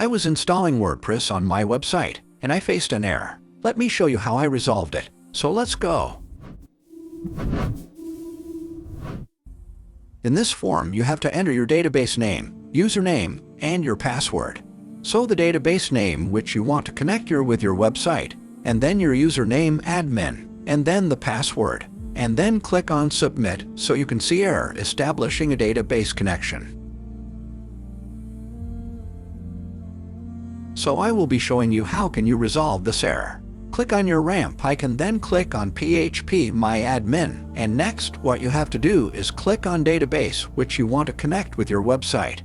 I was installing WordPress on my website, and I faced an error. Let me show you how I resolved it. So let's go. In this form, you have to enter your database name, username, and your password. So the database name which you want to connect with your website, and then your username admin, and then the password, and then click on Submit so you can see error establishing a database connection. So I will be showing you how can you resolve this error. Click on your WAMP icon, then click on PHP My Admin, and next what you have to do is click on database which you want to connect with your website.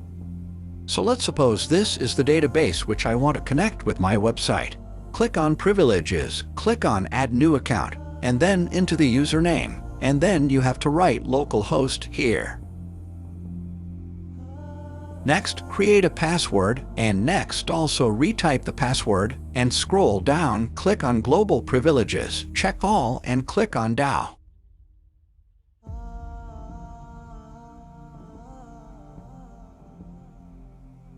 So let's suppose this is the database which I want to connect with my website. Click on Privileges, click on Add New Account, and then into the username, and then you have to write localhost here. Next, create a password, and next also retype the password, and scroll down, click on Global Privileges, check all, and click on DAO.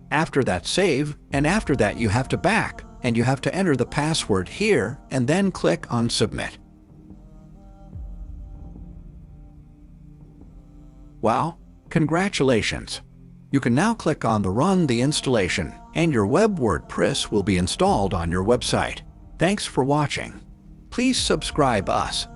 After that, save, and after that you have to back, and you have to enter the password here, and then click on Submit. Wow! Congratulations! You can now click on the Run the installation, and your web WordPress will be installed on your website. Thanks for watching. Please subscribe us.